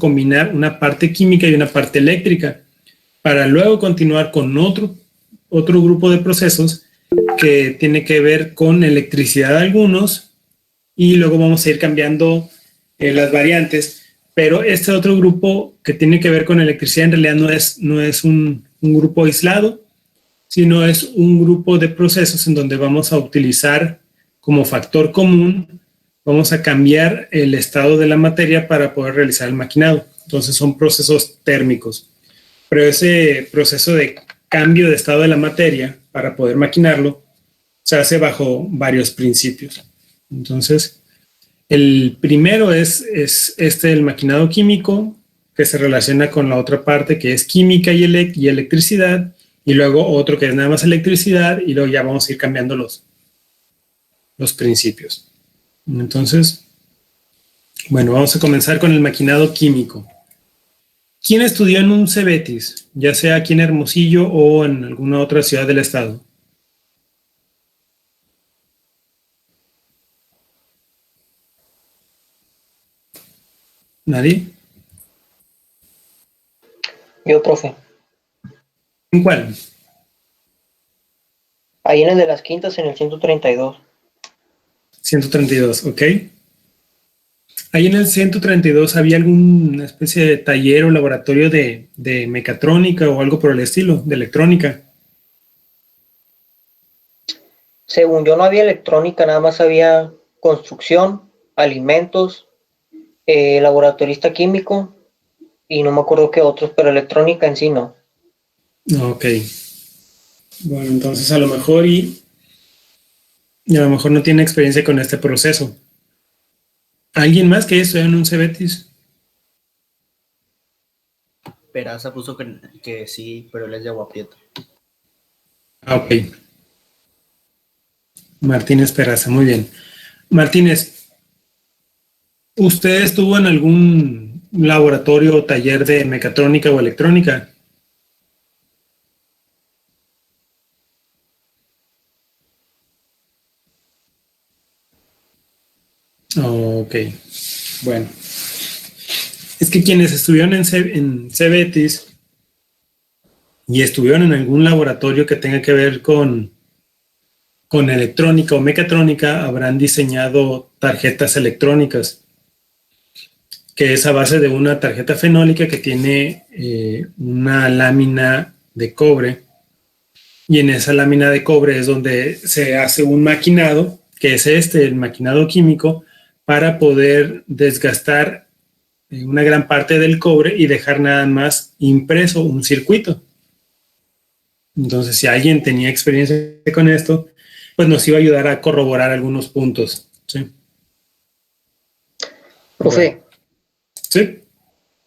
combinar una parte química y una parte eléctrica para luego continuar con otro grupo de procesos que tiene que ver con electricidad algunos y luego vamos a ir cambiando las variantes, pero este otro grupo que tiene que ver con electricidad en realidad no es un grupo aislado, sino es un grupo de procesos en donde vamos a utilizar como factor común, vamos a cambiar el estado de la materia para poder realizar el maquinado. Entonces son procesos térmicos. Pero ese proceso de cambio de estado de la materia para poder maquinarlo se hace bajo varios principios. Entonces, el primero es el maquinado químico, que se relaciona con la otra parte que es química y electricidad, y luego otro que es nada más electricidad, y luego ya vamos a ir cambiando los principios. Entonces, bueno, vamos a comenzar con el maquinado químico. ¿Quién estudió en un CEBETIS, ya sea aquí en Hermosillo o en alguna otra ciudad del estado? ¿Nadie? Yo, profe. ¿En cuál? Ahí en el de las Quintas, en el 132. 132, ok. Ahí en el 132 había alguna especie de taller o laboratorio de mecatrónica o algo por el estilo, de electrónica. Según yo no había electrónica, nada más había construcción, alimentos, laboratorista químico y no me acuerdo qué otros, pero electrónica en sí no. Ok. Bueno, entonces a lo mejor y a lo mejor no tiene experiencia con este proceso. ¿Alguien más que estudió en un CEBETIS? Peraza puso que sí, pero él es de Agua Prieta. Ah, ok. Martínez Peraza, muy bien. Martínez, ¿usted estuvo en algún laboratorio o taller de mecatrónica o electrónica? Ok, bueno. Es que quienes estuvieron en CEBETIS y estuvieron en algún laboratorio que tenga que ver con electrónica o mecatrónica habrán diseñado tarjetas electrónicas, que es a base de una tarjeta fenólica que tiene una lámina de cobre, y en esa lámina de cobre es donde se hace un maquinado, que es el maquinado químico, para poder desgastar una gran parte del cobre y dejar nada más impreso un circuito. Entonces, si alguien tenía experiencia con esto, pues nos iba a ayudar a corroborar algunos puntos. ¿Sí? Profe, Bueno. ¿Sí?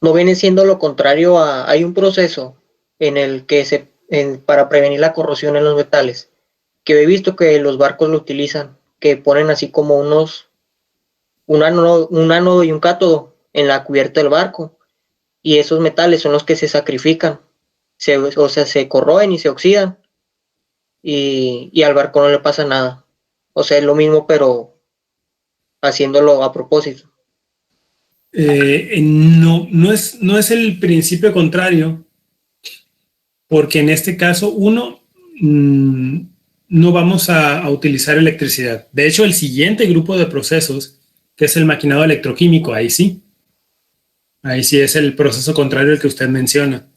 ¿no viene siendo lo contrario a... Hay un proceso en el que para prevenir la corrosión en los metales, que he visto que los barcos lo utilizan, que ponen así como un ánodo y un cátodo en la cubierta del barco, y esos metales son los que se sacrifican, o sea, se corroen y se oxidan, y al barco no le pasa nada. O sea, es lo mismo, pero haciéndolo a propósito. No es el principio contrario, porque en este caso, no vamos a utilizar electricidad. De hecho, el siguiente grupo de procesos, que es el maquinado electroquímico, ahí sí es el proceso contrario al que usted menciona.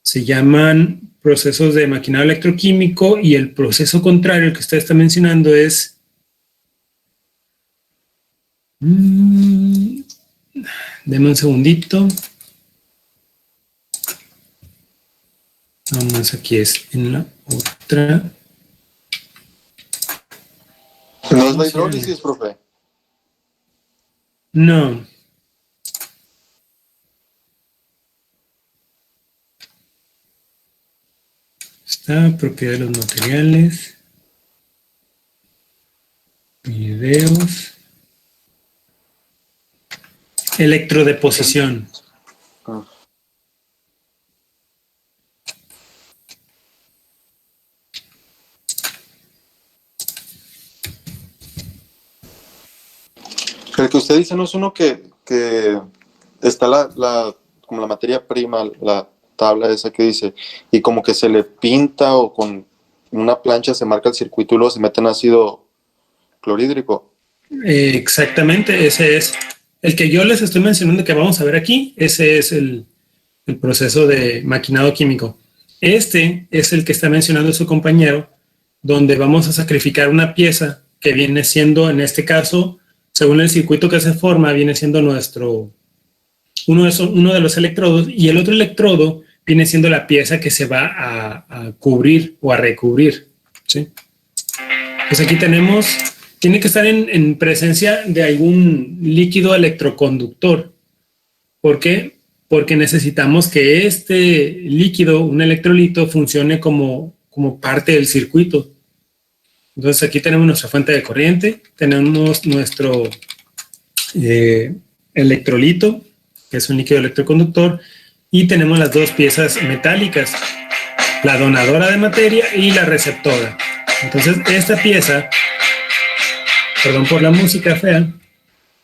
Se llaman procesos de maquinado electroquímico, y el proceso contrario al que usted está mencionando es... Deme un segundito. Vamos, aquí es en la otra. ¿No es la hidrólisis, profe? No. Está propiedad de los materiales. Videos. Electrodeposición. El que usted dice no es uno que está como la materia prima, la tabla esa que dice, y como que se le pinta o con una plancha se marca el circuito y luego se mete en ácido clorhídrico. Exactamente, ese es el que yo les estoy mencionando que vamos a ver aquí. Ese es el proceso de maquinado químico. Este es el que está mencionando su compañero, donde vamos a sacrificar una pieza que viene siendo, en este caso, según el circuito que se forma, viene siendo uno de los electrodos, y el otro electrodo viene siendo la pieza que se va a cubrir o a recubrir, ¿sí? Pues aquí tiene que estar en presencia de algún líquido electroconductor. ¿Por qué? Porque necesitamos que este líquido, un electrolito, funcione como parte del circuito. Entonces aquí tenemos nuestra fuente de corriente, tenemos nuestro electrolito, que es un líquido electroconductor, y tenemos las dos piezas metálicas, la donadora de materia y la receptora. Entonces esta pieza, perdón por la música fea,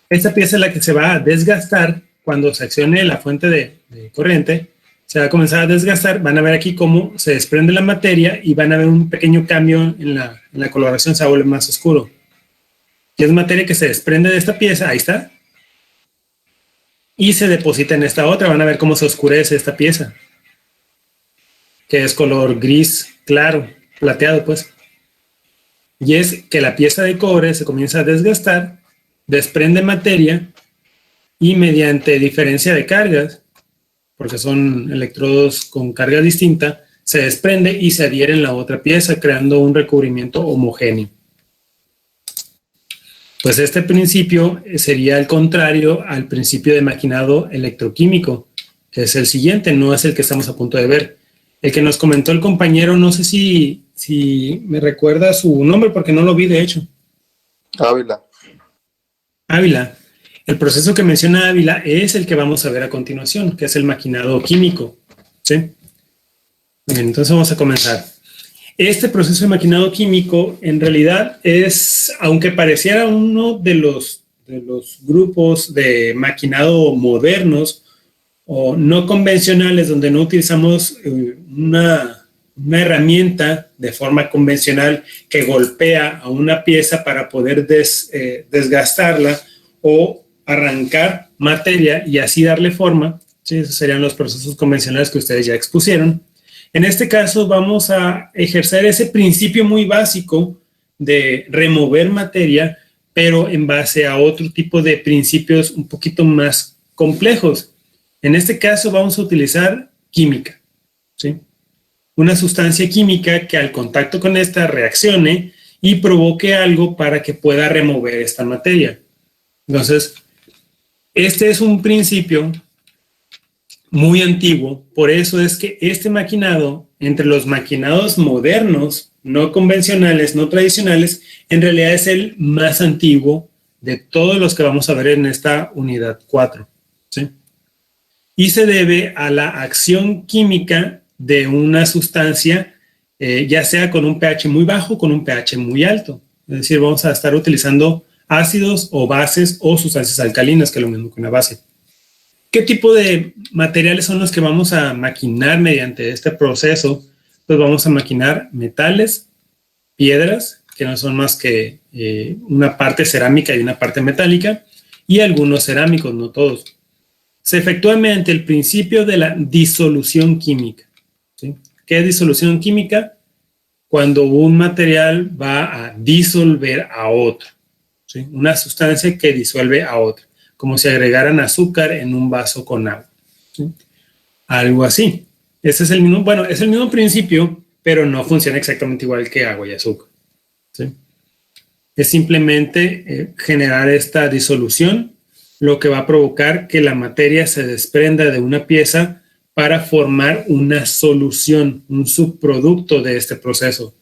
esta pieza es la que se va a desgastar cuando se accione la fuente de corriente. Se va a comenzar a desgastar. Van a ver aquí cómo se desprende la materia y van a ver un pequeño cambio en la coloración, se vuelve más oscuro. Y es materia que se desprende de esta pieza, ahí está, y se deposita en esta otra. Van a ver cómo se oscurece esta pieza, que es color gris claro, plateado pues. Y es que la pieza de cobre se comienza a desgastar, desprende materia, y mediante diferencia de cargas, porque son electrodos con carga distinta, se desprende y se adhiere en la otra pieza, creando un recubrimiento homogéneo. Pues este principio sería el contrario al principio de maquinado electroquímico, que es el siguiente, no es el que estamos a punto de ver. El que nos comentó el compañero, no sé si me recuerda su nombre, porque no lo vi de hecho. Ávila. El proceso que menciona Ávila es el que vamos a ver a continuación, que es el maquinado químico, ¿sí? Bien, entonces vamos a comenzar. Este proceso de maquinado químico en realidad es, aunque pareciera uno de los grupos de maquinado modernos o no convencionales, donde no utilizamos una herramienta de forma convencional que golpea a una pieza para poder desgastarla o arrancar materia y así darle forma, ¿sí? Esos serían los procesos convencionales que ustedes ya expusieron. En este caso vamos a ejercer ese principio muy básico de remover materia, pero en base a otro tipo de principios un poquito más complejos. En este caso vamos a utilizar química, ¿sí? Una sustancia química que al contacto con esta reaccione y provoque algo para que pueda remover esta materia. Entonces, este es un principio muy antiguo, por eso es que este maquinado, entre los maquinados modernos, no convencionales, no tradicionales, en realidad es el más antiguo de todos los que vamos a ver en esta unidad 4, ¿sí? Y se debe a la acción química de una sustancia, ya sea con un pH muy bajo o con un pH muy alto. Es decir, vamos a estar utilizando ácidos o bases o sustancias alcalinas, que es lo mismo que una base. ¿Qué tipo de materiales son los que vamos a maquinar mediante este proceso? Pues vamos a maquinar metales, piedras, que no son más que una parte cerámica y una parte metálica, y algunos cerámicos, no todos. Se efectúa mediante el principio de la disolución química, ¿sí? ¿Qué es disolución química? Cuando un material va a disolver a otro, ¿sí? Una sustancia que disuelve a otra, como si agregaran azúcar en un vaso con agua, ¿sí? Algo así. Ese es el mismo, bueno, es el mismo principio, pero no funciona exactamente igual que agua y azúcar, ¿sí? Es simplemente generar esta disolución, lo que va a provocar que la materia se desprenda de una pieza para formar una solución, un subproducto de este proceso.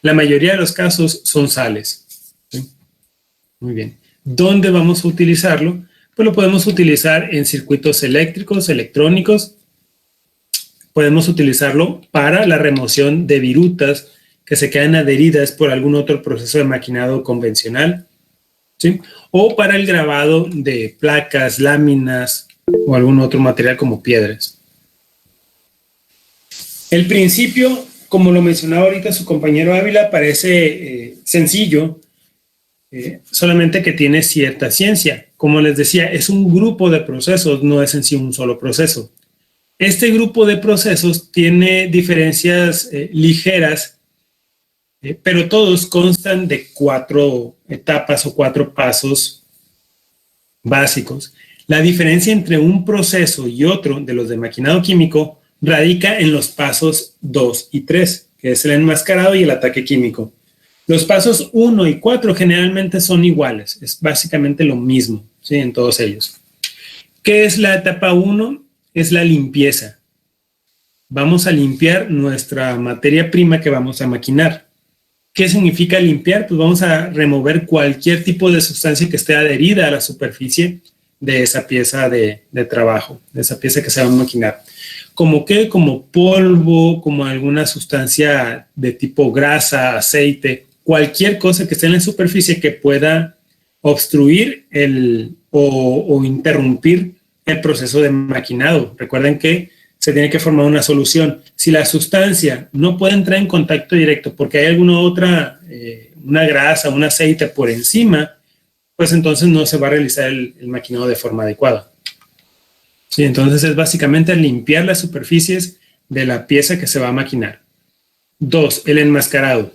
La mayoría de los casos son sales, ¿sí? Muy bien. ¿Dónde vamos a utilizarlo? Pues lo podemos utilizar en circuitos eléctricos, electrónicos. Podemos utilizarlo para la remoción de virutas que se quedan adheridas por algún otro proceso de maquinado convencional, ¿sí? O para el grabado de placas, láminas, o algún otro material como piedras. El principio, como lo mencionaba ahorita su compañero Ávila, parece sencillo, solamente que tiene cierta ciencia. Como les decía, es un grupo de procesos, no es en sí un solo proceso. Este grupo de procesos tiene diferencias ligeras, pero todos constan de 4 etapas o 4 pasos básicos. La diferencia entre un proceso y otro de los de maquinado químico radica en los pasos 2 y 3, que es el enmascarado y el ataque químico. Los pasos 1 y 4 generalmente son iguales, es básicamente lo mismo, ¿sí? En todos ellos. ¿Qué es la etapa 1? Es la limpieza. Vamos a limpiar nuestra materia prima que vamos a maquinar. ¿Qué significa limpiar? Pues vamos a remover cualquier tipo de sustancia que esté adherida a la superficie de esa pieza de trabajo, de esa pieza que se va a maquinar. ¿Como qué? Como polvo, como alguna sustancia de tipo grasa, aceite, cualquier cosa que esté en la superficie que pueda obstruir o interrumpir el proceso de maquinado. Recuerden que se tiene que formar una solución. Si la sustancia no puede entrar en contacto directo porque hay alguna otra, una grasa, un aceite por encima, pues entonces no se va a realizar el maquinado de forma adecuada. Sí, entonces es básicamente limpiar las superficies de la pieza que se va a maquinar. 2, el enmascarado.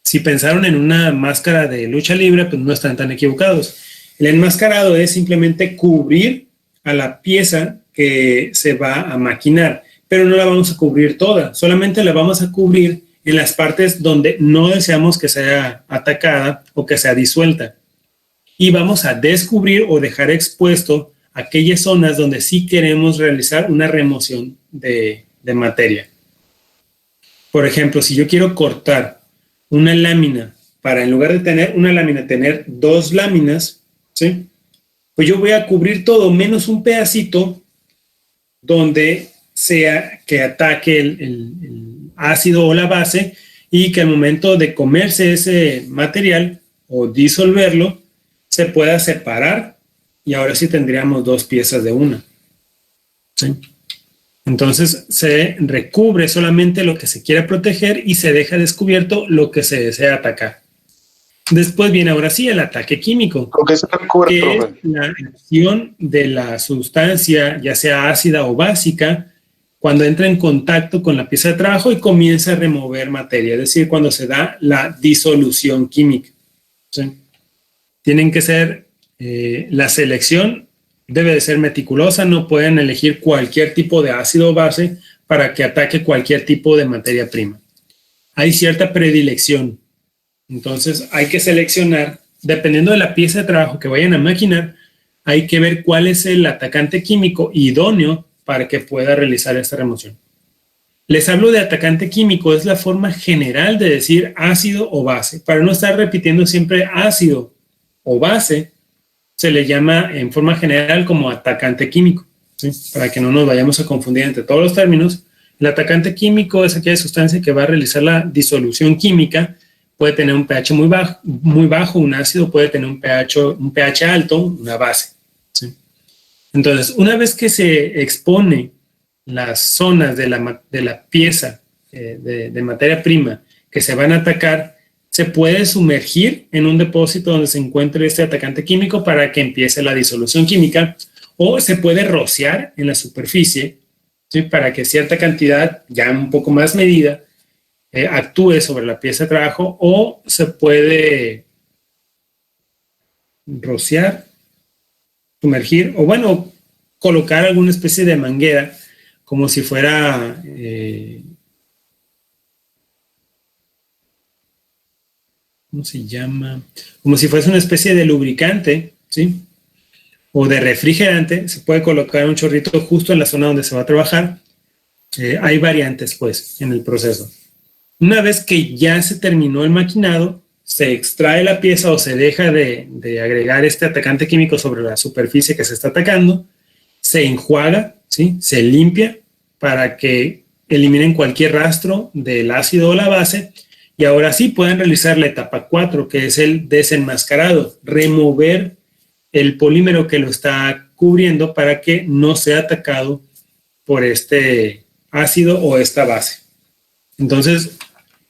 Si pensaron en una máscara de lucha libre, pues no están tan equivocados. El enmascarado es simplemente cubrir a la pieza que se va a maquinar, pero no la vamos a cubrir toda, solamente la vamos a cubrir en las partes donde no deseamos que sea atacada o que sea disuelta. Y vamos a descubrir o dejar expuesto aquellas zonas donde sí queremos realizar una remoción de materia. Por ejemplo, si yo quiero cortar una lámina para en lugar de tener una lámina, tener 2 láminas, ¿sí? Pues yo voy a cubrir todo menos un pedacito donde sea que ataque el ácido o la base y que al momento de comerse ese material o disolverlo, se pueda separar y ahora sí tendríamos 2 piezas de una. ¿Sí? Entonces se recubre solamente lo que se quiere proteger y se deja descubierto lo que se desea atacar. Después viene ahora sí el ataque químico, ¿Con qué se recubre, que profe? es la acción de la sustancia, ya sea ácida o básica, cuando entra en contacto con la pieza de trabajo y comienza a remover materia, es decir, cuando se da la disolución química. ¿Sí? Tienen que ser, la selección debe de ser meticulosa, no pueden elegir cualquier tipo de ácido o base para que ataque cualquier tipo de materia prima. Hay cierta predilección, entonces hay que seleccionar, dependiendo de la pieza de trabajo que vayan a maquinar, hay que ver cuál es el atacante químico idóneo para que pueda realizar esta remoción. Les hablo de atacante químico, es la forma general de decir ácido o base. Para no estar repitiendo siempre ácido o base, se le llama en forma general como atacante químico, ¿sí? Para que no nos vayamos a confundir entre todos los términos. El atacante químico es aquella sustancia que va a realizar la disolución química. Puede tener un pH muy bajo, un ácido puede tener un pH alto, una base, ¿sí? Entonces, una vez que se expone las zonas de la pieza de materia prima que se van a atacar, se puede sumergir en un depósito donde se encuentre este atacante químico para que empiece la disolución química, o se puede rociar en la superficie, ¿sí? Para que cierta cantidad, ya un poco más medida, actúe sobre la pieza de trabajo, o se puede rociar, sumergir, o bueno, colocar alguna especie de manguera, como si fuera ¿cómo se llama? Como si fuese una especie de lubricante, ¿sí? O de refrigerante. Se puede colocar un chorrito justo en la zona donde se va a trabajar. Hay variantes, pues, en el proceso. Una vez que ya se terminó el maquinado, se extrae la pieza o se deja de agregar este atacante químico sobre la superficie que se está atacando, se enjuaga, ¿sí? Se limpia para que eliminen cualquier rastro del ácido o la base, y ahora sí pueden realizar la etapa 4, que es el desenmascarado, remover el polímero que lo está cubriendo para que no sea atacado por este ácido o esta base. Entonces,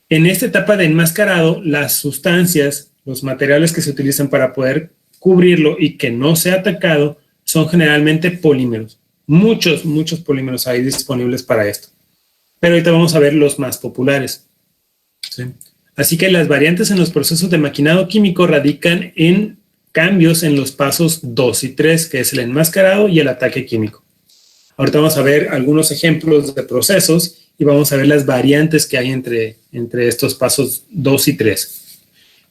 en esta etapa de enmascarado, las sustancias, los materiales que se utilizan para poder cubrirlo y que no sea atacado son generalmente polímeros. Muchos polímeros hay disponibles para esto. Pero ahorita vamos a ver los más populares. ¿Sí? Así que las variantes en los procesos de maquinado químico radican en cambios en los pasos 2 y 3, que es el enmascarado y el ataque químico. Ahorita vamos a ver algunos ejemplos de procesos y vamos a ver las variantes que hay entre estos pasos 2 y 3.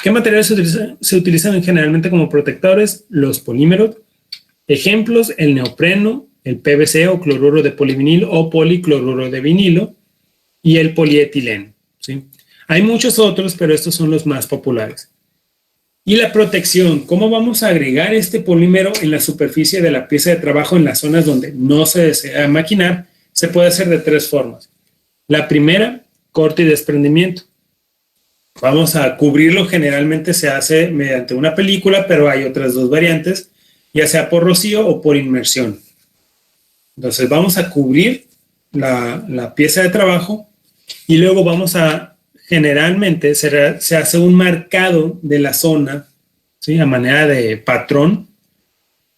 ¿Qué materiales se utilizan generalmente como protectores? Los polímeros. Ejemplos, el neopreno, el PVC o cloruro de polivinilo o policloruro de vinilo y el polietileno. ¿Sí? Hay muchos otros, pero estos son los más populares. Y la protección, ¿cómo vamos a agregar este polímero en la superficie de la pieza de trabajo en las zonas donde no se desea maquinar? Se puede hacer de 3 formas. La primera, corte y desprendimiento. Vamos a cubrirlo, generalmente se hace mediante una película, pero hay otras 2 variantes, ya sea por rocío o por inmersión. Entonces vamos a cubrir la pieza de trabajo y luego vamos a, generalmente se hace un marcado de la zona, ¿sí? A manera de patrón,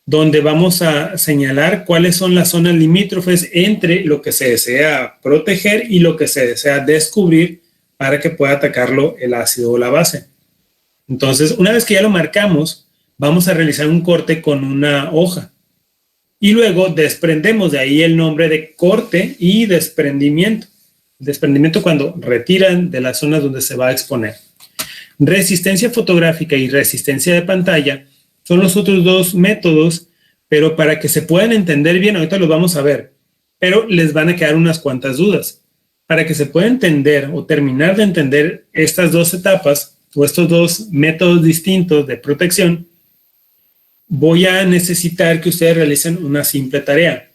donde vamos a señalar cuáles son las zonas limítrofes entre lo que se desea proteger y lo que se desea descubrir para que pueda atacarlo el ácido o la base. Entonces, una vez que ya lo marcamos, vamos a realizar un corte con una hoja. Y luego desprendemos, de ahí el nombre de corte y desprendimiento. Desprendimiento cuando retiran de las zonas donde se va a exponer. Resistencia fotográfica y resistencia de pantalla son los otros 2 métodos, pero para que se puedan entender bien, ahorita los vamos a ver, pero les van a quedar unas cuantas dudas. Para que se pueda entender o terminar de entender estas 2 etapas o estos 2 métodos distintos de protección, voy a necesitar que ustedes realicen una simple tarea.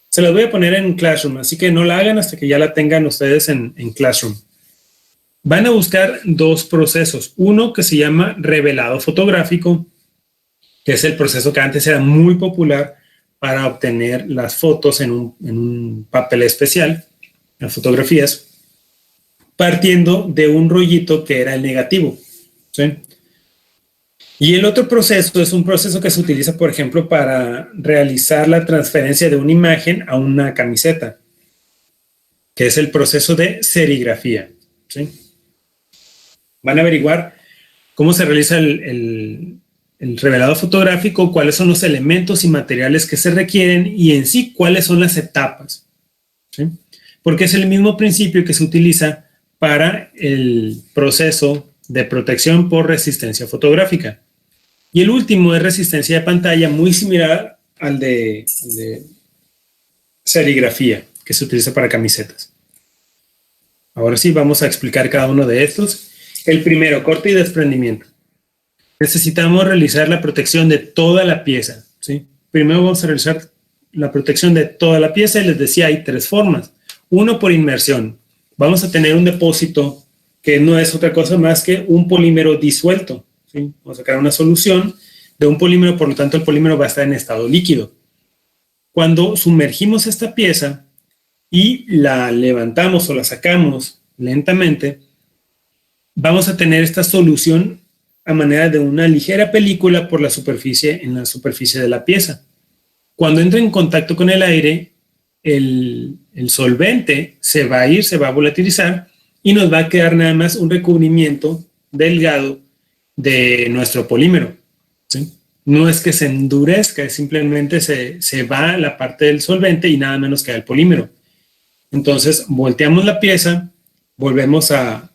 Se las voy a poner en Classroom, así que no la hagan hasta que ya la tengan ustedes en Classroom. Van a buscar 2 procesos. Uno que se llama revelado fotográfico, que es el proceso que antes era muy popular para obtener las fotos en un papel especial, las fotografías, partiendo de un rollito que era el negativo. ¿Sí? Y el otro proceso es un proceso que se utiliza, por ejemplo, para realizar la transferencia de una imagen a una camiseta, que es el proceso de serigrafía. ¿Sí? Van a averiguar cómo se realiza el revelado fotográfico, cuáles son los elementos y materiales que se requieren y en sí cuáles son las etapas. ¿Sí? Porque es el mismo principio que se utiliza para el proceso de protección por resistencia fotográfica. Y el último es resistencia de pantalla, muy similar al de serigrafía, que se utiliza para camisetas. Ahora sí, vamos a explicar cada uno de estos. El primero, corte y desprendimiento. Necesitamos realizar la protección de toda la pieza. ¿Sí? Primero vamos a realizar la protección de toda la pieza y les decía, hay 3 formas. Uno, por inmersión. Vamos a tener un depósito que no es otra cosa más que un polímero disuelto. ¿Sí? Vamos a sacar una solución de un polímero, por lo tanto el polímero va a estar en estado líquido. Cuando sumergimos esta pieza y la levantamos o la sacamos lentamente, vamos a tener esta solución a manera de una ligera película por la superficie, en la superficie de la pieza. Cuando entra en contacto con el aire, el solvente se va a ir, se va a volatilizar y nos va a quedar nada más un recubrimiento delgado de nuestro polímero. ¿Sí? No es que se endurezca, es simplemente se va la parte del solvente y nada menos queda el polímero. Entonces volteamos la pieza, volvemos a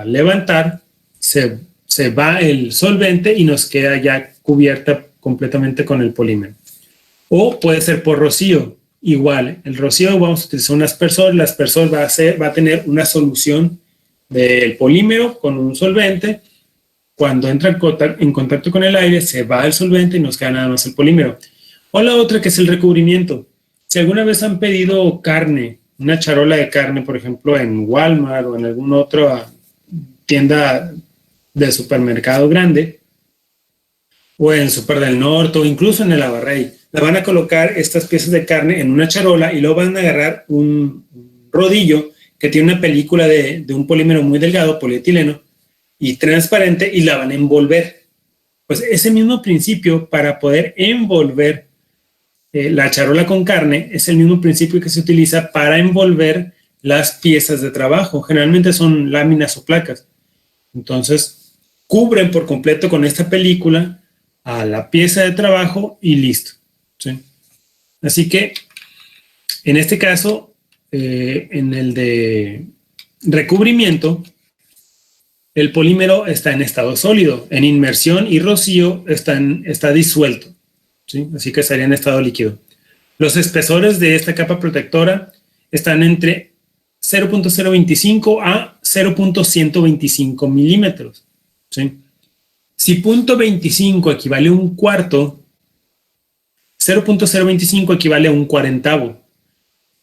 levantar, se va el solvente y nos queda ya cubierta completamente con el polímero. O puede ser por rocío. Igual, el rocío vamos a utilizar un aspersor, el aspersor va a tener una solución del polímero con un solvente. Cuando entra en contacto con el aire, se va el solvente y nos queda nada más el polímero. O la otra que es el recubrimiento. Si alguna vez han pedido carne, una charola de carne, por ejemplo, en Walmart o en alguna otra tienda de supermercado grande, o en Super del Norte, o incluso en el Abarrey, la van a colocar estas piezas de carne en una charola y luego van a agarrar un rodillo que tiene una película de un polímero muy delgado, polietileno, y transparente, y la van a envolver. Pues ese mismo principio para poder envolver la charola con carne es el mismo principio que se utiliza para envolver las piezas de trabajo. Generalmente son láminas o placas. Entonces, cubren por completo con esta película a la pieza de trabajo y listo. ¿Sí? Así que, en este caso, en el de recubrimiento, el polímero está en estado sólido. En inmersión y rocío está disuelto. ¿Sí? Así que estaría en estado líquido. Los espesores de esta capa protectora están entre 0.025 a 0.125 milímetros. ¿Sí? Si 0.25 equivale a un cuarto, 0.025 equivale a un cuarentavo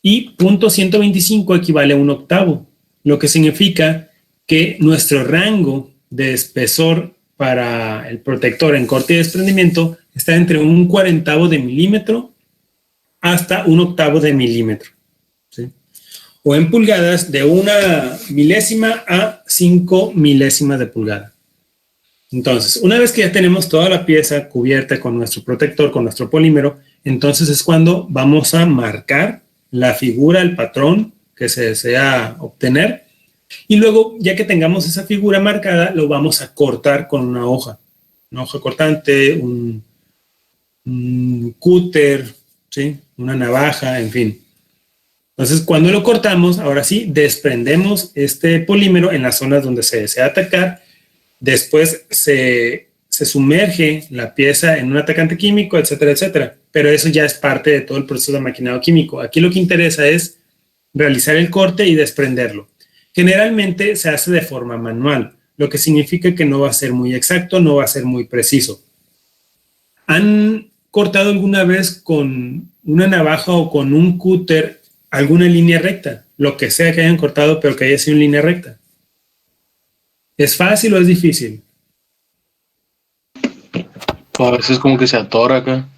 y 0.125 equivale a un octavo, lo que significa que nuestro rango de espesor para el protector en corte y desprendimiento está entre un cuarentavo de milímetro hasta un octavo de milímetro. ¿Sí? O en pulgadas de 1 milésima a 5 milésimas de pulgada. Entonces, una vez que ya tenemos toda la pieza cubierta con nuestro protector, con nuestro polímero, entonces es cuando vamos a marcar la figura, el patrón que se desea obtener. Y luego, ya que tengamos esa figura marcada, lo vamos a cortar con una hoja cortante, un cúter, ¿sí? Una navaja, en fin. Entonces, cuando lo cortamos, ahora sí, desprendemos este polímero en las zonas donde se desea atacar. Después se sumerge la pieza en un atacante químico, etcétera, etcétera. Pero eso ya es parte de todo el proceso de maquinado químico. Aquí lo que interesa es realizar el corte y desprenderlo. Generalmente se hace de forma manual, lo que significa que no va a ser muy exacto, no va a ser muy preciso. ¿Han cortado alguna vez con una navaja o con un cúter alguna línea recta? Lo que sea que hayan cortado, pero que haya sido en línea recta. ¿Es fácil o es difícil? A veces como que se atora acá.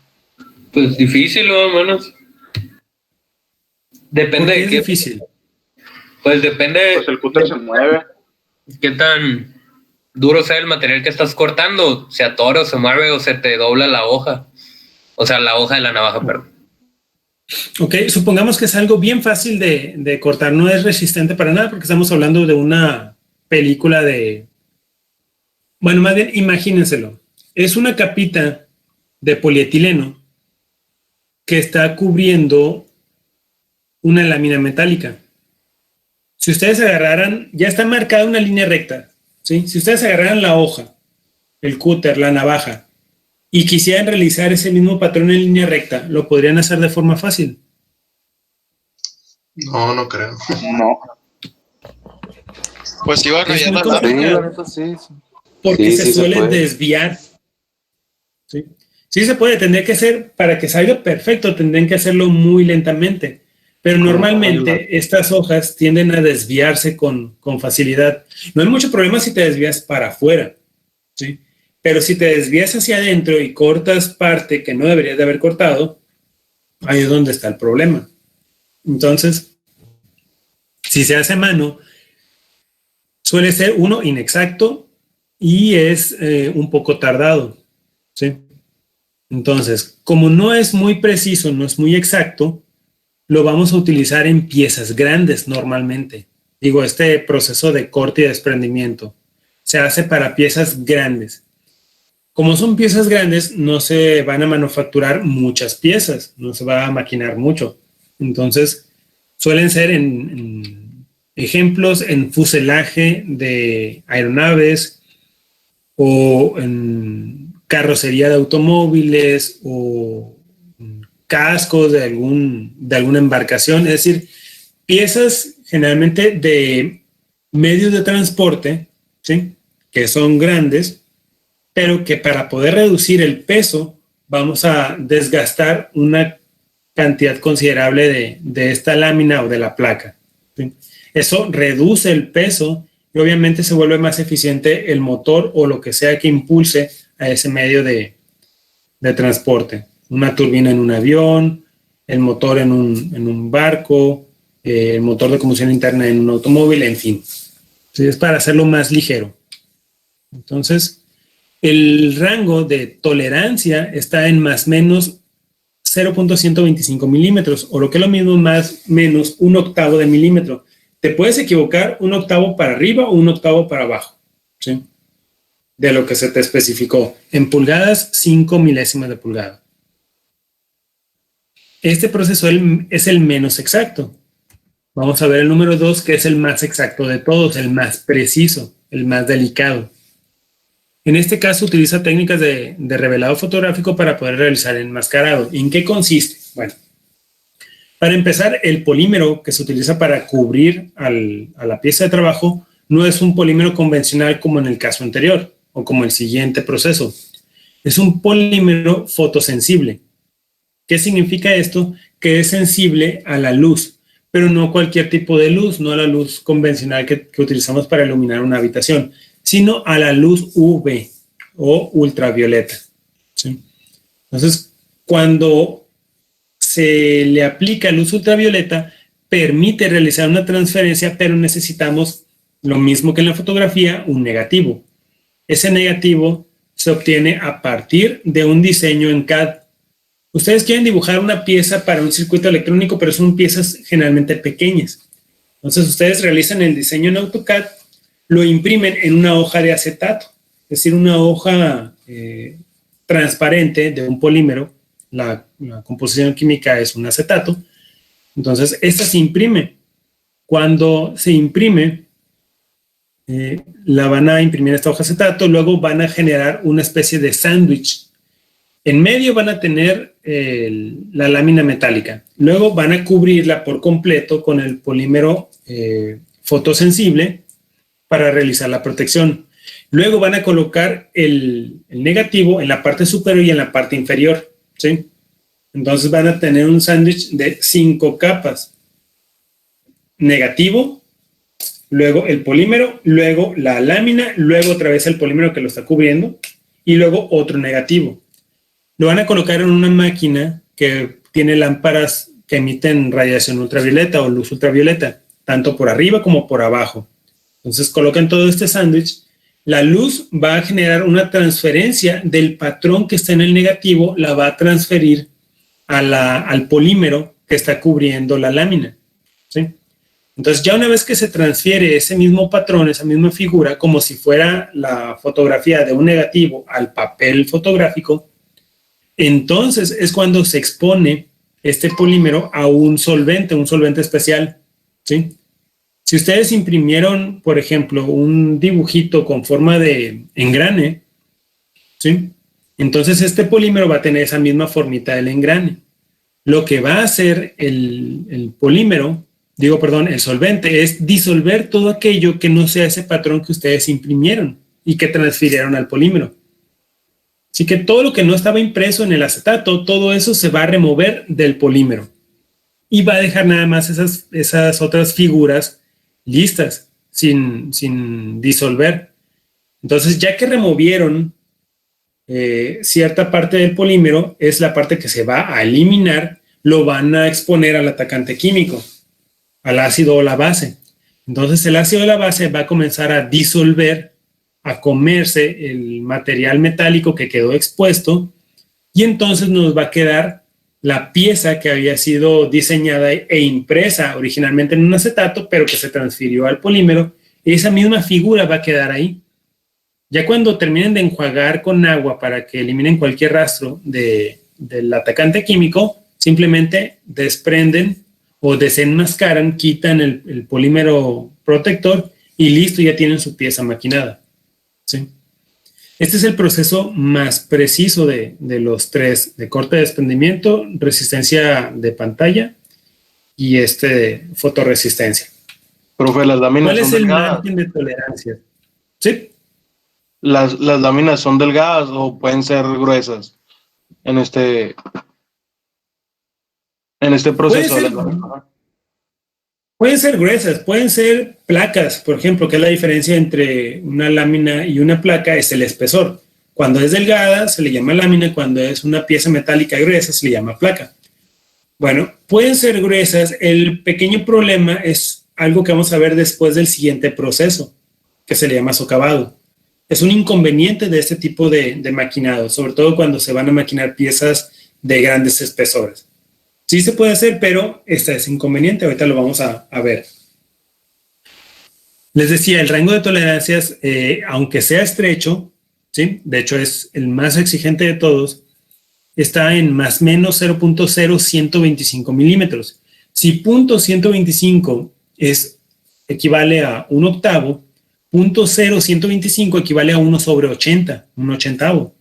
Pues difícil, ¿no? Menos. Depende de qué qué. Es difícil. Pues depende. Pues el cúter se mueve. Qué tan duro sea el material que estás cortando. Se atora o se mueve o se te dobla la hoja. O sea, la hoja de la navaja, perdón. Ok, supongamos que es algo bien fácil de cortar. No es resistente para nada porque estamos hablando de una película de... Bueno, más bien, imagínenselo. Es una capita de polietileno que está cubriendo una lámina metálica. Si ustedes agarraran, ya está marcada una línea recta, ¿sí? Si ustedes agarraran la hoja, el cúter, la navaja, y quisieran realizar ese mismo patrón en línea recta, ¿lo podrían hacer de forma fácil? No, no creo. No. Pues iba a rayar la complicado. sí. Porque Sí, se sí se suele puede. desviar. ¿Sí? Sí se puede, tendría que ser, para que salga perfecto, tendrían que hacerlo muy lentamente. Pero normalmente estas hojas tienden a desviarse con facilidad. No hay mucho problema si te desvías para afuera, ¿sí? Pero si te desvías hacia adentro y cortas parte que no deberías de haber cortado, ahí es donde está el problema. Entonces, si se hace a mano, suele ser uno inexacto y es un poco tardado, ¿sí? Entonces, como no es muy preciso, no es muy exacto, lo vamos a utilizar en piezas grandes normalmente. Digo, este proceso de corte y desprendimiento se hace para piezas grandes. Como son piezas grandes, no se van a manufacturar muchas piezas, no se va a maquinar mucho. Entonces, suelen ser en ejemplos en fuselaje de aeronaves o en carrocería de automóviles o cascos de alguna embarcación, es decir, piezas generalmente de medios de transporte, ¿sí? Que son grandes, pero que para poder reducir el peso vamos a desgastar una cantidad considerable de esta lámina o de la placa, ¿sí? Eso reduce el peso y obviamente se vuelve más eficiente el motor o lo que sea que impulse a ese medio de transporte. una turbina en un avión, el motor en un barco, el motor de combustión interna en un automóvil, en fin. Entonces, es para hacerlo más ligero. Entonces, el rango de tolerancia está en más o menos 0.125 milímetros, o lo que es lo mismo, más o menos 1/8 de milímetro. Te puedes equivocar 1/8 para arriba o 1/8 para abajo, ¿sí? De lo que se te especificó. En pulgadas, 5 milésimas de pulgada. Este proceso es el menos exacto. Vamos a ver el número 2, que es el más exacto de todos, el más preciso, el más delicado. En este caso utiliza técnicas de revelado fotográfico para poder realizar el enmascarado. ¿En qué consiste? Bueno, para empezar, el polímero que se utiliza para cubrir a la pieza de trabajo no es un polímero convencional como en el caso anterior o como el siguiente proceso. Es un polímero fotosensible. ¿Qué significa esto? Que es sensible a la luz, pero no cualquier tipo de luz, no a la luz convencional que utilizamos para iluminar una habitación, sino a la luz UV o ultravioleta, ¿sí? Entonces, cuando se le aplica luz ultravioleta, permite realizar una transferencia, pero necesitamos, lo mismo que en la fotografía, un negativo. Ese negativo se obtiene a partir de un diseño en CAD. Ustedes quieren dibujar una pieza para un circuito electrónico, pero son piezas generalmente pequeñas. Entonces, ustedes realizan el diseño en AutoCAD, lo imprimen en una hoja de acetato, es decir, una hoja transparente de un polímero. La composición química es un acetato. Entonces, esta se imprime. Cuando se imprime, la van a imprimir esta hoja de acetato, luego van a generar una especie de sándwich. En medio van a tener la lámina metálica. Luego van a cubrirla por completo con el polímero fotosensible para realizar la protección. Luego van a colocar el negativo en la parte superior y en la parte inferior, ¿sí? Entonces van a tener un sándwich de 5 capas. Negativo, luego el polímero, luego la lámina, luego otra vez el polímero que lo está cubriendo y luego otro negativo. Lo van a colocar en una máquina que tiene lámparas que emiten radiación ultravioleta o luz ultravioleta, tanto por arriba como por abajo. Entonces colocan todo este sándwich. La luz va a generar una transferencia del patrón que está en el negativo, la va a transferir al polímero que está cubriendo la lámina, ¿sí? Entonces ya una vez que se transfiere ese mismo patrón, esa misma figura, como si fuera la fotografía de un negativo al papel fotográfico, entonces es cuando se expone este polímero a un solvente especial, ¿sí? Si ustedes imprimieron, por ejemplo, un dibujito con forma de engrane, ¿sí? Entonces este polímero va a tener esa misma formita del engrane. Lo que va a hacer el solvente es disolver todo aquello que no sea ese patrón que ustedes imprimieron y que transfirieron al polímero. Así que todo lo que no estaba impreso en el acetato, todo eso se va a remover del polímero y va a dejar nada más esas otras figuras listas, sin disolver. Entonces, ya que removieron cierta parte del polímero, es la parte que se va a eliminar, lo van a exponer al atacante químico, al ácido o la base. Entonces, el ácido o la base va a comenzar a disolver, a comerse el material metálico que quedó expuesto, y entonces nos va a quedar la pieza que había sido diseñada e impresa originalmente en un acetato, pero que se transfirió al polímero. Esa misma figura va a quedar ahí. Ya cuando terminen de enjuagar con agua para que eliminen cualquier rastro del atacante químico, simplemente desprenden o desenmascaran, quitan el polímero protector y listo, ya tienen su pieza maquinada, ¿sí? Este es el proceso más preciso de los tres: de corte de desprendimiento, resistencia de pantalla y fotoresistencia. Profe, las láminas ¿Cuál es son el delgadas. margen de tolerancia? ¿Sí? Las láminas son delgadas o pueden ser gruesas en este proceso. Pueden ser gruesas, pueden ser placas, por ejemplo, que es la diferencia entre una lámina y una placa, es el espesor. Cuando es delgada se le llama lámina, cuando es una pieza metálica gruesa se le llama placa. Bueno, pueden ser gruesas. El pequeño problema es algo que vamos a ver después del siguiente proceso, que se le llama socavado. Es un inconveniente de este tipo de maquinado, sobre todo cuando se van a maquinar piezas de grandes espesores. Sí se puede hacer, pero este es inconveniente. Ahorita lo vamos a ver. Les decía, el rango de tolerancias, aunque sea estrecho, ¿sí? De hecho es el más exigente de todos, está en más o menos 0.0125 milímetros. Si .125 equivale a un octavo, .0125 equivale a 1 sobre 80, un ochentavo.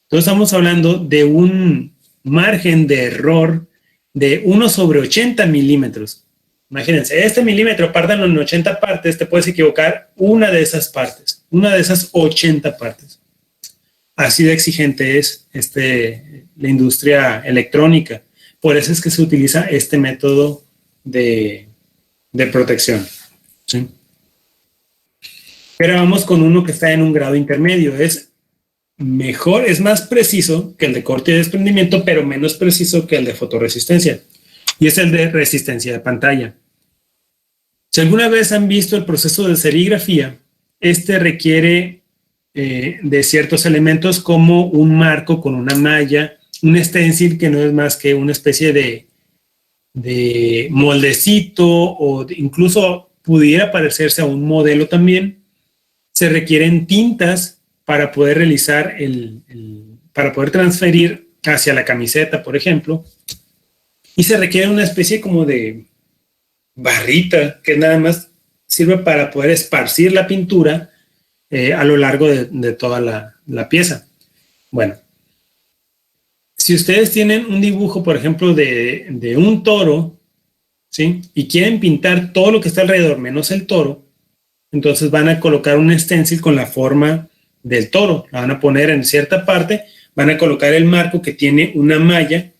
Entonces estamos hablando de un margen de error de 1 sobre 80 milímetros. Imagínense, este milímetro, pártanlo en 80 partes, te puedes equivocar una de esas partes, una de esas 80 partes. Así de exigente es la industria electrónica. Por eso es que se utiliza este método de protección. ¿Sí? Pero vamos con uno que está en un grado intermedio. Es mejor, es más preciso que el de corte y desprendimiento, pero menos preciso que el de fotorresistencia. Y es el de resistencia de pantalla. Si alguna vez han visto el proceso de serigrafía, requiere de ciertos elementos como un marco con una malla, un stencil que no es más que una especie de moldecito o incluso pudiera parecerse a un modelo también. Se requieren tintas para poder realizar para poder transferir hacia la camiseta, por ejemplo. Y se requiere una especie como de barrita que nada más sirve para poder esparcir la pintura a lo largo de toda la pieza. Bueno, si ustedes tienen un dibujo, por ejemplo, de un toro, ¿sí? Y quieren pintar todo lo que está alrededor menos el toro, entonces van a colocar un stencil con la forma del toro. La van a poner en cierta parte, van a colocar el marco que tiene una malla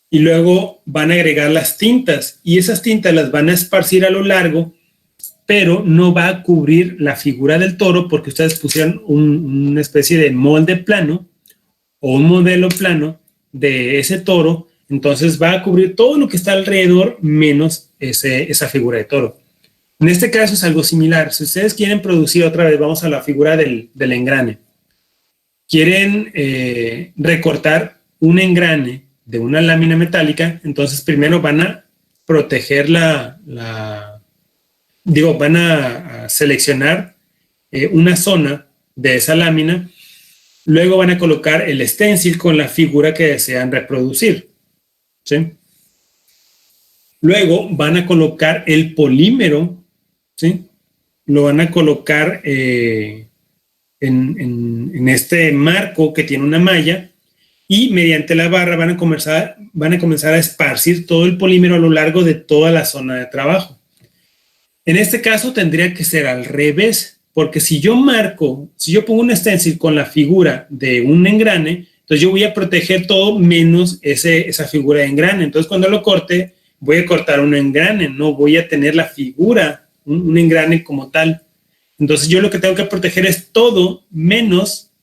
y luego van a agregar las tintas y esas tintas las van a esparcir a lo largo, pero no va a cubrir la figura del toro porque ustedes pusieron una especie de molde plano o un modelo plano de ese toro, entonces va a cubrir todo lo que está alrededor menos esa figura de toro. En este caso es algo similar. Si ustedes quieren producir otra vez, vamos a la figura del engrane. Quieren recortar un engrane de una lámina metálica, entonces primero van a proteger van a seleccionar una zona de esa lámina, luego van a colocar el stencil con la figura que desean reproducir, ¿sí? Luego van a colocar el polímero, ¿sí? Lo van a colocar en este marco que tiene una malla y mediante la barra van a comenzar a esparcir todo el polímero a lo largo de toda la zona de trabajo. En este caso tendría que ser al revés, porque si yo pongo un stencil con la figura de un engrane, entonces yo voy a proteger todo menos esa figura de engrane. Entonces cuando lo corte, voy a cortar un engrane, no voy a tener la figura, un engrane como tal. Entonces yo lo que tengo que proteger es todo menos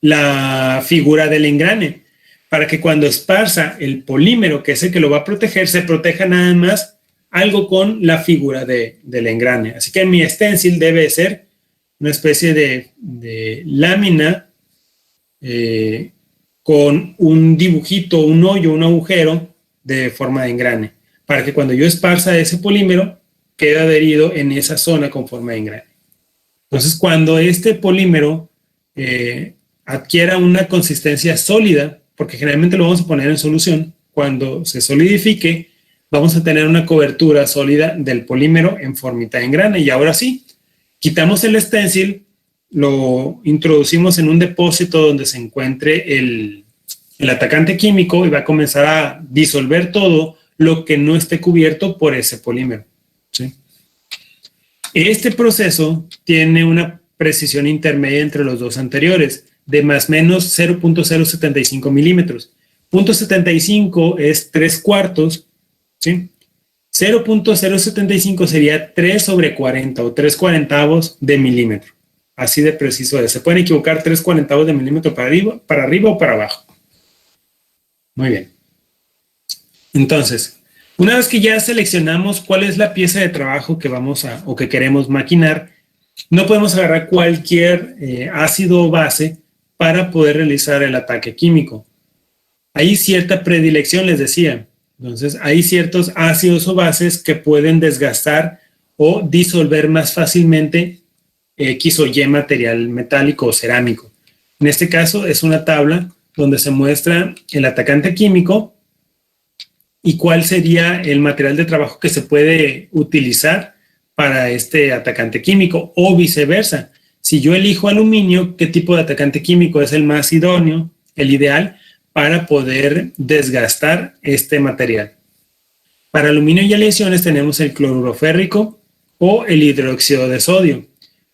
la figura del engrane, para que cuando esparza el polímero, que es el que lo va a proteger, se proteja nada más algo con la figura del engrane. Así que mi stencil debe ser una especie de lámina con un dibujito, un hoyo, un agujero de forma de engrane, para que cuando yo esparza ese polímero quede adherido en esa zona con forma de engrane. Entonces, cuando este polímero adquiera una consistencia sólida, porque generalmente lo vamos a poner en solución, cuando se solidifique, vamos a tener una cobertura sólida del polímero en formita de engrane. Y ahora sí, quitamos el stencil, lo introducimos en un depósito donde se encuentre el atacante químico y va a comenzar a disolver todo lo que no esté cubierto por ese polímero, ¿sí? Este proceso tiene una precisión intermedia entre los dos anteriores, de más o menos 0.075 milímetros. 0.75 es 3/4, ¿sí? 0.075 sería 3 sobre 40 o 3/40 de milímetro. Así de preciso es. Se pueden equivocar 3/40 de milímetro para arriba o para abajo. Muy bien. Entonces, una vez que ya seleccionamos cuál es la pieza de trabajo que vamos a o que queremos maquinar, no podemos agarrar cualquier ácido o base para poder realizar el ataque químico. Hay cierta predilección, les decía. Entonces, hay ciertos ácidos o bases que pueden desgastar o disolver más fácilmente X o Y material metálico o cerámico. En este caso, es una tabla donde se muestra el atacante químico y cuál sería el material de trabajo que se puede utilizar para este atacante químico o viceversa. Si yo elijo aluminio, ¿qué tipo de atacante químico es el más idóneo, el ideal, para poder desgastar este material? Para aluminio y aleaciones tenemos el cloruro férrico o el hidróxido de sodio.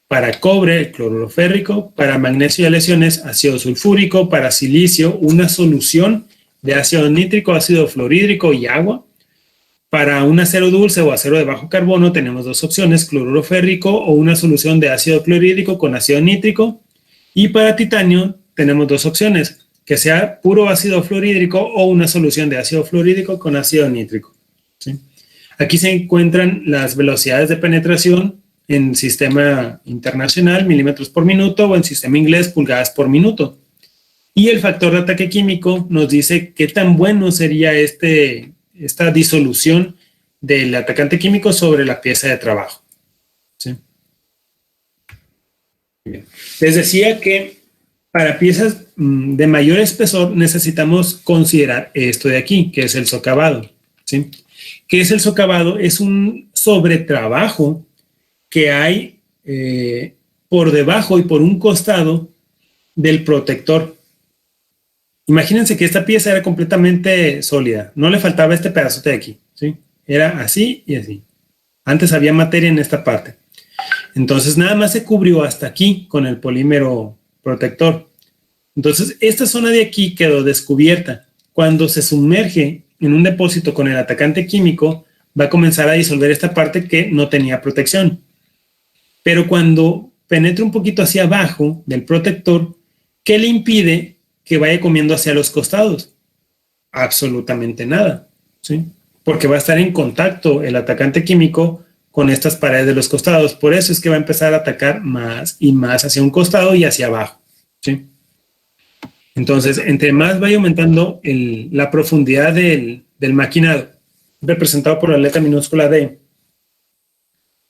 Para cobre, el cloruro férrico. Para magnesio y aleaciones, ácido sulfúrico. Para silicio, una solución de ácido nítrico, ácido fluorhídrico y agua. Para un acero dulce o acero de bajo carbono tenemos dos opciones, cloruro férrico o una solución de ácido clorhídrico con ácido nítrico. Y para titanio tenemos dos opciones, que sea puro ácido fluorhídrico o una solución de ácido fluorhídrico con ácido nítrico. ¿Sí? Aquí se encuentran las velocidades de penetración en sistema internacional, milímetros por minuto, o en sistema inglés, pulgadas por minuto. Y el factor de ataque químico nos dice qué tan bueno sería esta disolución del atacante químico sobre la pieza de trabajo. ¿Sí? Bien. Les decía que para piezas de mayor espesor necesitamos considerar esto de aquí, que es el socavado. ¿Sí? ¿Qué es el socavado? Es un sobretrabajo que hay por debajo y por un costado del protector. Imagínense que esta pieza era completamente sólida, no le faltaba este pedazote de aquí, ¿sí? Era así y así. Antes había materia en esta parte. Entonces nada más se cubrió hasta aquí con el polímero protector. Entonces esta zona de aquí quedó descubierta. Cuando se sumerge en un depósito con el atacante químico, va a comenzar a disolver esta parte que no tenía protección. Pero cuando penetra un poquito hacia abajo del protector, ¿qué le impide que vaya comiendo hacia los costados? Absolutamente nada, ¿sí? Porque va a estar en contacto el atacante químico con estas paredes de los costados. Por eso es que va a empezar a atacar más y más hacia un costado y hacia abajo, ¿sí? Entonces, entre más vaya aumentando la profundidad del maquinado, representado por la letra minúscula D,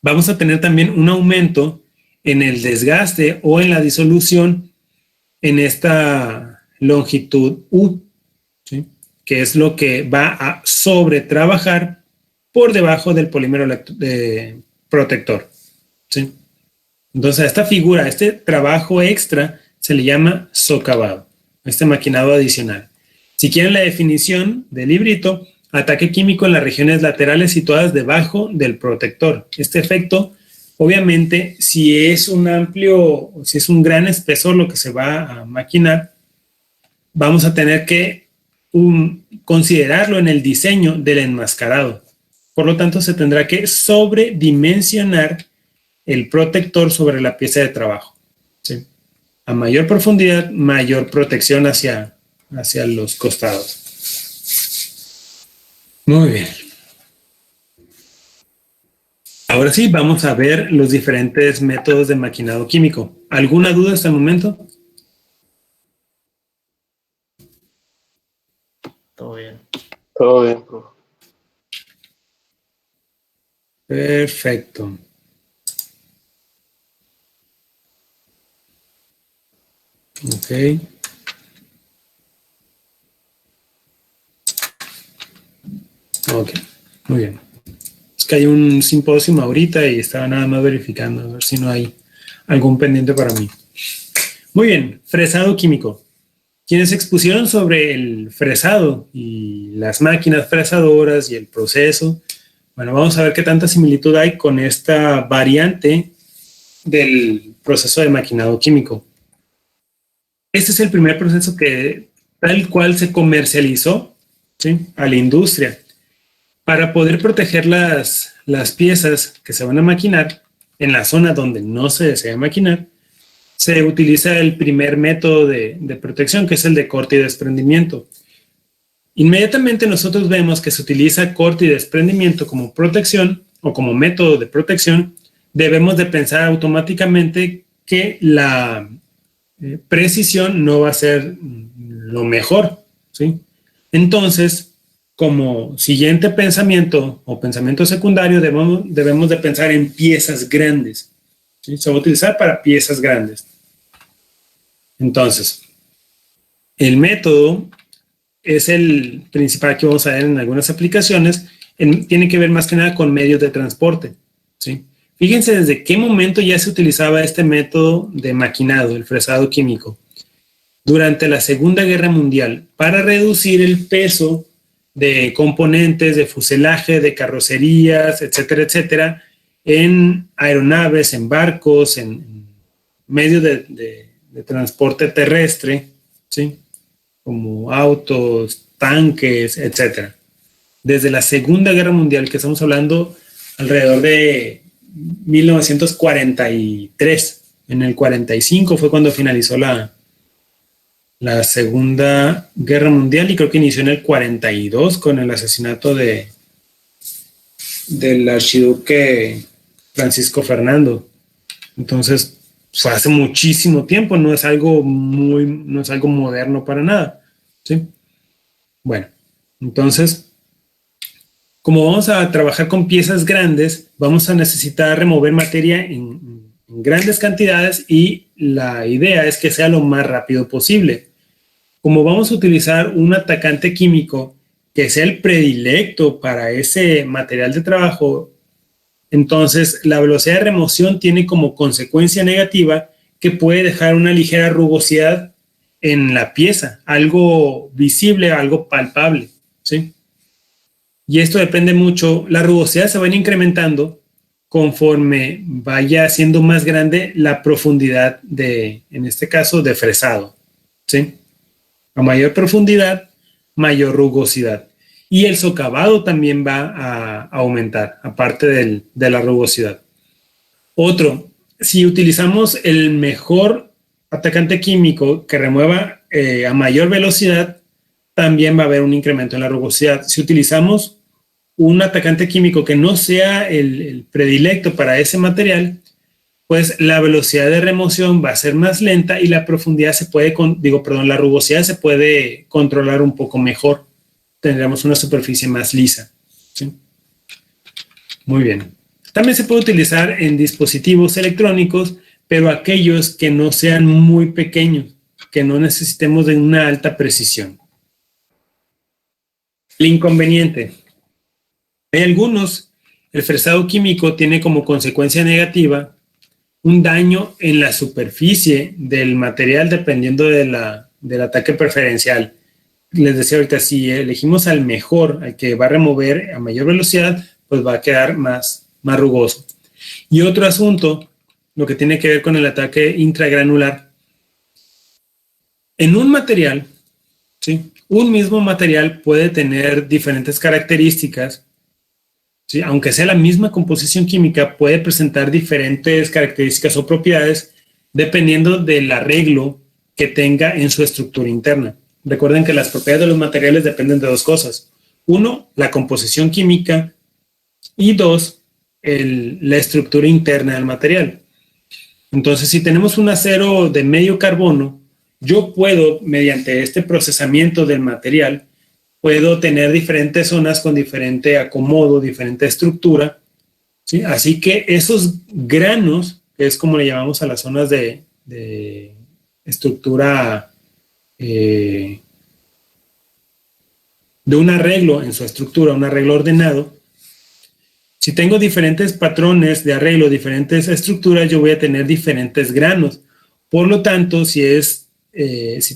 vamos a tener también un aumento en el desgaste o en la disolución en esta longitud U, ¿sí? Que es lo que va a sobretrabajar por debajo del polímero protector, ¿sí? Entonces a esta figura, a este trabajo extra, se le llama socavado, este maquinado adicional. Si quieren la definición del librito, ataque químico en las regiones laterales situadas debajo del protector. Este efecto, obviamente, si es un gran espesor lo que se va a maquinar, vamos a tener que considerarlo en el diseño del enmascarado. Por lo tanto, se tendrá que sobredimensionar el protector sobre la pieza de trabajo, ¿sí? A mayor profundidad, mayor protección hacia los costados. Muy bien. Ahora sí, vamos a ver los diferentes métodos de maquinado químico. ¿Alguna duda hasta el momento? Todo bien. Todo bien, profe. Perfecto. Ok. Ok, muy bien. Es que hay un simposio ahorita y estaba nada más verificando a ver si no hay algún pendiente para mí. Muy bien, fresado químico. Quienes expusieron sobre el fresado y las máquinas fresadoras y el proceso, bueno, vamos a ver qué tanta similitud hay con esta variante del proceso de maquinado químico. Este es el primer proceso que tal cual se comercializó, ¿sí?, a la industria. Para poder proteger las piezas que se van a maquinar en la zona donde no se desea maquinar, se utiliza el primer método de protección, que es el de corte y desprendimiento. Inmediatamente nosotros vemos que se utiliza corte y desprendimiento como protección o como método de protección, debemos de pensar automáticamente que la precisión no va a ser lo mejor, ¿sí? Entonces, como siguiente pensamiento o pensamiento secundario, debemos de pensar en piezas grandes, ¿sí? Se va a utilizar para piezas grandes. Entonces, el método es el principal que vamos a ver en algunas aplicaciones. Tiene que ver más que nada con medios de transporte, ¿sí? Fíjense desde qué momento ya se utilizaba este método de maquinado, el fresado químico. Durante la Segunda Guerra Mundial, para reducir el peso de componentes, de fuselaje, de carrocerías, etcétera, etcétera, en aeronaves, en barcos, en medios de transporte terrestre, ¿sí? Como autos, tanques, etcétera. Desde la Segunda Guerra Mundial, que estamos hablando alrededor de 1943, en el 45 fue cuando finalizó la Segunda Guerra Mundial, y creo que inició en el 42 con el asesinato del archiduque Francisco Fernando. Entonces, fue hace muchísimo tiempo, no es algo moderno para nada, ¿sí? Bueno, entonces, como vamos a trabajar con piezas grandes, vamos a necesitar remover materia en grandes cantidades, y la idea es que sea lo más rápido posible. Como vamos a utilizar un atacante químico que sea el predilecto para ese material de trabajo, entonces la velocidad de remoción tiene como consecuencia negativa que puede dejar una ligera rugosidad en la pieza, algo visible, algo palpable, ¿sí? Y esto depende mucho, la rugosidad se va incrementando conforme vaya siendo más grande la profundidad en este caso, de fresado, ¿sí? A mayor profundidad, mayor rugosidad. Y el socavado también va a aumentar, aparte de la rugosidad. Otro, si utilizamos el mejor atacante químico que remueva a mayor velocidad, también va a haber un incremento en la rugosidad. Si utilizamos un atacante químico que no sea el predilecto para ese material, pues la velocidad de remoción va a ser más lenta y la profundidad la rugosidad se puede controlar un poco mejor. Tendremos una superficie más lisa, ¿sí? Muy bien. También se puede utilizar en dispositivos electrónicos, pero aquellos que no sean muy pequeños, que no necesitemos de una alta precisión. El inconveniente. Hay algunos, el fresado químico tiene como consecuencia negativa un daño en la superficie del material dependiendo del ataque preferencial. Les decía ahorita, si elegimos al mejor, al que va a remover a mayor velocidad, pues va a quedar más rugoso. Y otro asunto, lo que tiene que ver con el ataque intragranular. En un material, ¿sí? Un mismo material puede tener diferentes características, ¿sí? Aunque sea la misma composición química, puede presentar diferentes características o propiedades dependiendo del arreglo que tenga en su estructura interna. Recuerden que las propiedades de los materiales dependen de dos cosas. Uno, la composición química, y dos, la estructura interna del material. Entonces, si tenemos un acero de medio carbono, yo puedo, mediante este procesamiento del material, puedo tener diferentes zonas con diferente acomodo, diferente estructura, ¿sí? Así que esos granos, que es como le llamamos a las zonas de estructura, de un arreglo en su estructura, un arreglo ordenado, si tengo diferentes patrones de arreglo, diferentes estructuras, yo voy a tener diferentes granos. Por lo tanto, si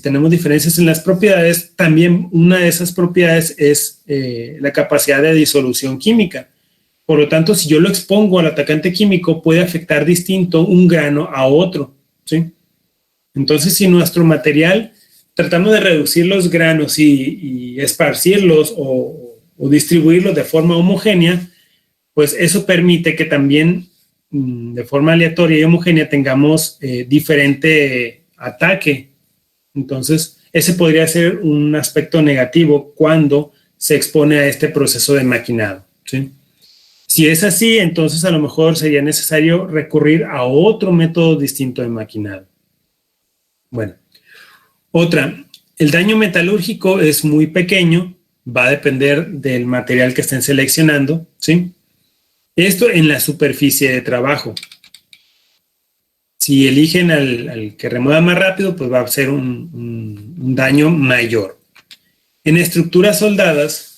tenemos diferencias en las propiedades, también una de esas propiedades es la capacidad de disolución química. Por lo tanto, si yo lo expongo al atacante químico, puede afectar distinto un grano a otro, ¿sí? Entonces, si nuestro material tratamos de reducir los granos y esparcirlos o distribuirlos de forma homogénea, pues eso permite que también de forma aleatoria y homogénea tengamos diferente ataque. Entonces, ese podría ser un aspecto negativo cuando se expone a este proceso de maquinado, ¿sí? Si es así, entonces a lo mejor sería necesario recurrir a otro método distinto de maquinado. Bueno, otra, el daño metalúrgico es muy pequeño, va a depender del material que estén seleccionando, ¿sí? Esto en la superficie de trabajo. Si eligen al que remueva más rápido, pues va a ser un daño mayor. En estructuras soldadas,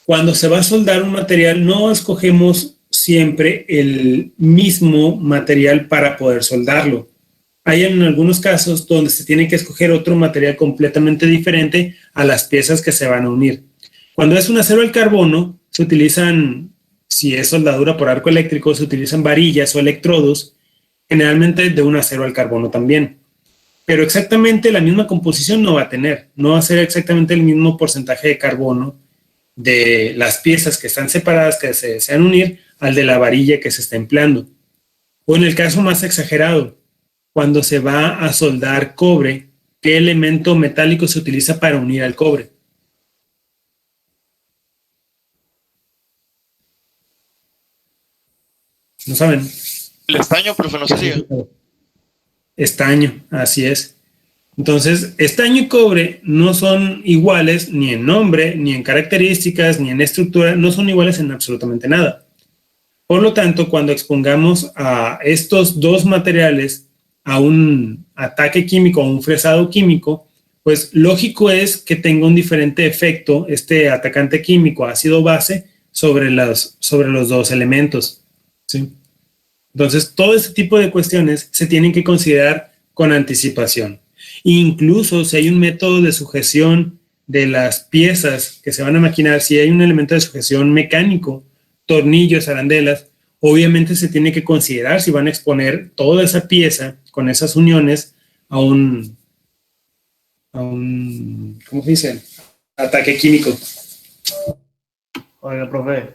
cuando se va a soldar un material, no escogemos siempre el mismo material para poder soldarlo. Hay en algunos casos donde se tiene que escoger otro material completamente diferente a las piezas que se van a unir. Cuando es un acero al carbono, se utilizan, si es soldadura por arco eléctrico, se utilizan varillas o electrodos, generalmente de un acero al carbono también. Pero exactamente la misma composición no va a tener, no va a ser exactamente el mismo porcentaje de carbono de las piezas que están separadas, que se desean unir, al de la varilla que se está empleando. O en el caso más exagerado, cuando se va a soldar cobre, ¿qué elemento metálico se utiliza para unir al cobre? ¿No saben? El estaño, profe, no se diga. Estaño, así es. Entonces, estaño y cobre no son iguales ni en nombre, ni en características, ni en estructura, no son iguales en absolutamente nada. Por lo tanto, cuando expongamos a estos dos materiales a un ataque químico, a un fresado químico, pues lógico es que tenga un diferente efecto este atacante químico ácido-base sobre los dos elementos, ¿sí? Entonces, todo este tipo de cuestiones se tienen que considerar con anticipación. Incluso si hay un método de sujeción de las piezas que se van a maquinar, si hay un elemento de sujeción mecánico, tornillos, arandelas, obviamente se tiene que considerar si van a exponer toda esa pieza con esas uniones a un ¿cómo se dice? Ataque químico. Oiga, profe,